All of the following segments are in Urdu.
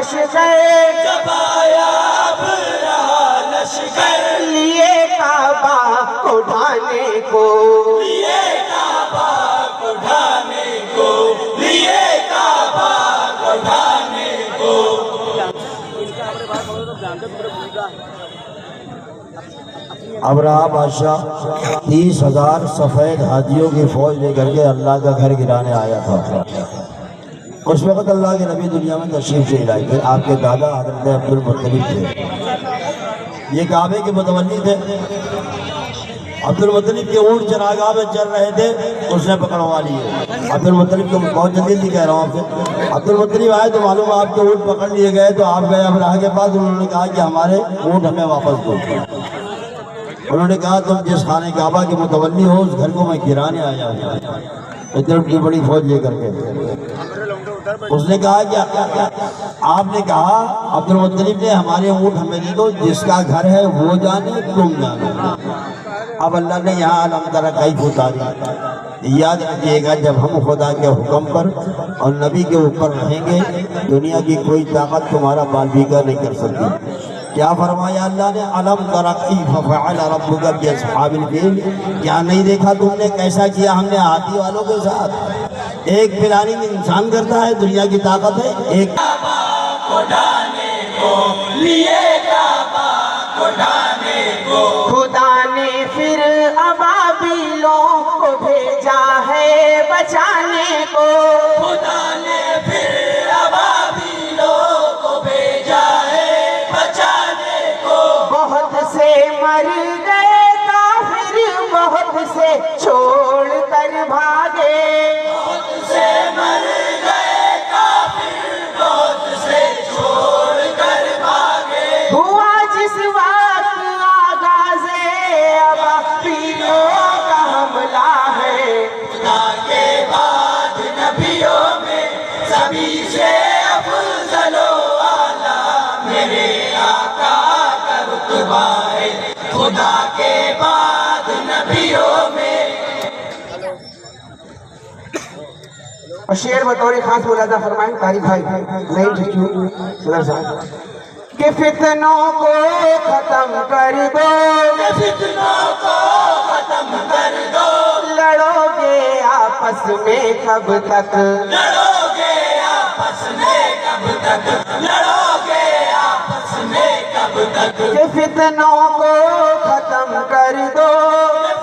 لشکر جب آیا ابرہا لشکر لیے کعبہ کو ڈھانے کو لیے کعبہ کو ڈھانے کو لیے کعبہ کو ڈھانے کو ابرہا بادشاہ 30,000 سفید ہاتھیوں کی فوج لے کر کے اللہ کا گھر گرانے آیا تھا۔ اس وقت اللہ کے نبی دنیا میں تشریف لے لائے تھے، آپ کے دادا حضرت عبد المطلب تھے، یہ کعبے کے متولی تھے۔ عبد المطلب کے اونٹ چراگاہ میں چل رہے تھے، اس نے پکڑوا لیے۔ عبد المطلب کو بہت جلدی کہہ رہا ہوں آپ سے، عبد المطلب آئے تو معلوم آپ کے اونٹ پکڑ لیے گئے، تو آپ گئے ابرہا کے پاس، انہوں نے کہا کہ ہمارے اونٹ ہمیں واپس دو۔ انہوں نے کہا تم جس خانہ کعبہ کے متولی ہو اس گھر کو میں گرانے آیا ہوں، اتنی بڑی فوج لے کر کے۔ اس نے کہا کہ آپ نے کہا عبد المطلب نے ہمارے اونٹ ہمیں دے دو، جس کا گھر ہے وہ جانے تم جانے۔ اب اللہ نے یہاں علم ترى کیف اتاری۔ یاد رکھیے گا جب ہم خدا کے حکم پر اور نبی کے اوپر رہیں گے، دنیا کی کوئی طاقت تمہارا بال بیگا نہیں کر سکتی۔ کیا فرمایا اللہ نے؟ علم ترى کیف فعل ربک باصحاب الفیل، کیا نہیں دیکھا تم نے کیسا کیا ہم نے ہاتھی والوں کے ساتھ؟ ایک پلانی میں انسان کرتا ہے، دنیا کی طاقت ہے ایک کعبہ کو ڈھانے کو لیے کعبہ کو ڈھانے کو خدا نے پھر ابابیلوں کو بھیجا ہے بچانے کو خدا نے پھر ابابیلوں کو بھیجا ہے بچانے کو بہت سے مر گئے کافر بہت سے چھوڑ کر بھاگے بہت سے مر گئے کافر بہت سے چھوڑ کر بھاگے ہوا جس وقت آغاز ابابیلوں کا حملہ ہے خدا کے بعد نبیوں میں سبھی سے افضل و اعلیٰ میرے آقا کا رتبہ ہے خدا کے بعد نبیوں میں۔ اور شعر بطور خاص ملاحظہ فرمائیں طارق بھائی نہیں ٹھیکیوں صدر صاحب کہ فتنوں کو ختم کر دو فتنوں کو ختم کر دو لڑو گے آپس میں کب تک لڑو گے آپس میں کب تک لڑو گے آپس میں کب تک کہ فتنوں کو ختم کر دو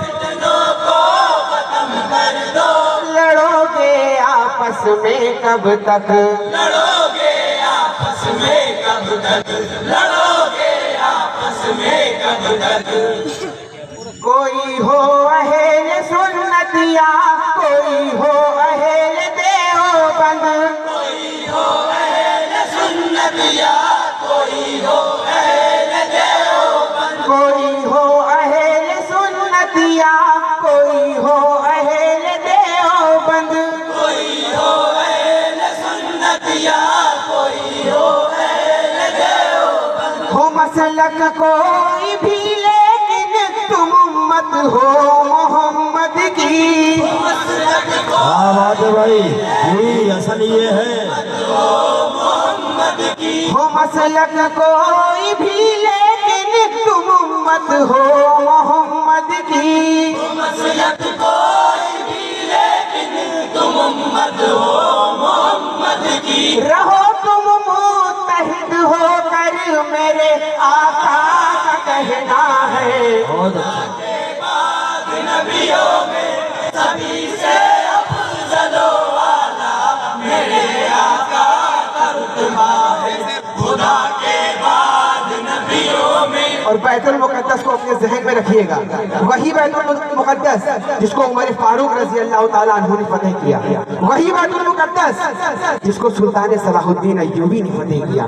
فتنوں کو ختم کر دو لڑو گے آپس میں کب تک لڑو گے آپس میں کب تک لڑو گے آپس میں کب تک کوئی ہو اہل سنت یا کوئی ہو اہل دیوبند کوئی ہو اہل سنت یا کوئی ہو اہل دیوبند کوئی ہو اہل سنت یا کوئی ہو اہل دیوبند کوئی ہو اہل سنت یا کوئی ہو اہل دیوبند ہو مسلک کوئی بھی لیکن تم امت ہو محمد کی مسلک کو ہاں بات ہے بھائی، پوری اصل یہ ہے۔ محمد کی ہو مسلک کوئی بھی لیکن تم امت ہو محمد کی مسلک کوئی بھی لیکن تم امت ہو محمد کی رہو تم متحد ہو کر میرے آقا کا کہنا ہے بہت اچھا۔ کے بعد نبیوں میں سبھی سے افضل و اعلیٰ میرے آقا کا رتبہ ہے خدا کے بعد نبیوں میں۔ اور بیت المقدس کو اپنے ذہن میں رکھیے گا، وہی بیت المقدس جس کو عمر فاروق رضی اللہ تعالیٰ عنہ نے فتح کیا، وہی بیت المقدس جس کو سلطان صلاح الدین ایوبی نے فتح کیا۔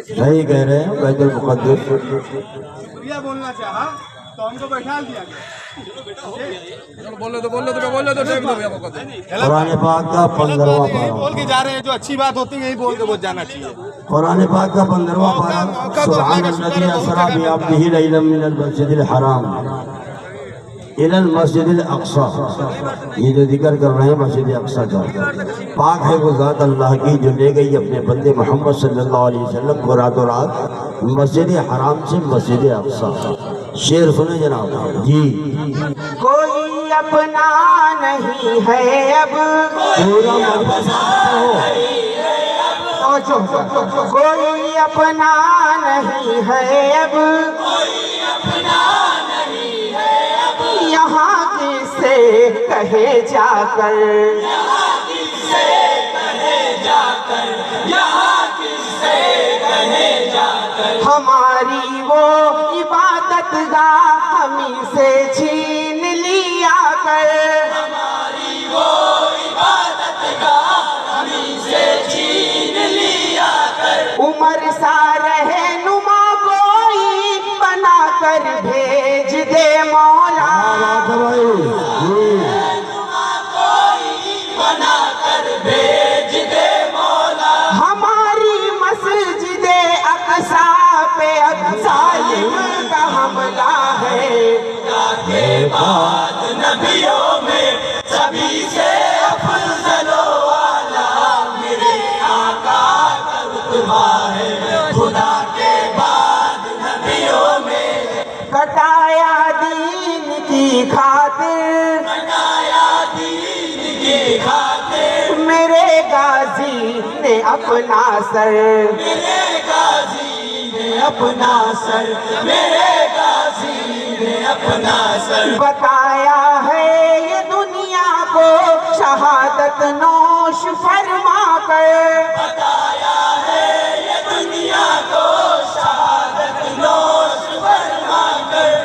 صحیح کہہ رہے ہیں، بیت المقدس بولنا چاہا تو ہم کو بیٹھا دیا قرآن پاک کا 15واں یہی پارہ، بول کے جا رہے ہیں، جو اچھی بات ہوتی ہے یہی بول کے وہ جانا چاہیے۔ قرآن پاک کا 15واں پارہ، سبحان الذی اسریٰ بعبدہ لیلا من المسجد الحرام الى المسجد الاقصی، یہ جو ذکر کر رہے ہیں مسجد اقصی کا، پاک ہے وہ ذات اللہ کی جو لے گئی اپنے بندے محمد صلی اللہ علیہ وسلم کو راتوں رات مسجد حرام سے مسجد اقصی۔ شعر سنیں جناب جی۔ کوئی اپنا نہیں ہے اب، پورا مدرسہ ہو، کوئی اپنا نہیں ہے اب، یہاں کس سے کہے جا کر، ہماری وہ عبادت گاہ ہمیں سے چھین لیا کر، عمر سا رہنما کوئی بنا کر بھیج دے مولا، ہماری مسجد اقصی پہ اب ظالم کا حملہ ہے، بعد نبیوں میں سبھی سے افضل و اعلیٰ میرے آقا کا رتبہ ہے، خدا کے بعد نبیوں میں کٹایا دین کی خاطر، میرے غازی نے اپنا سر، بتایا ہے یہ دنیا کو شہادت نوش فرما کر،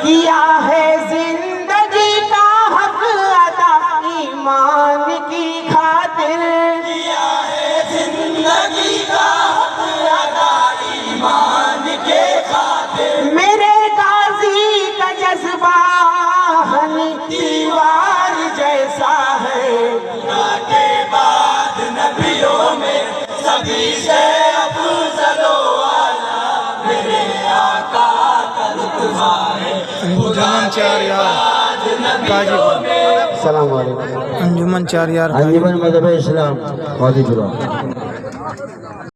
کیا ہے زندگی کا حق ادا ایمان کی خاطر، میرے غازی کا جذبہ ہنی دیوار جیسا ہے، کے بعد نبیوں میں سبھی سے افضل و اعلیٰ میرے آقا کا رتبہ ہے، انجمن چار یار السلام علیکم۔ انجمن چار یار انجمن مذہب اسلام قاضی پورہ۔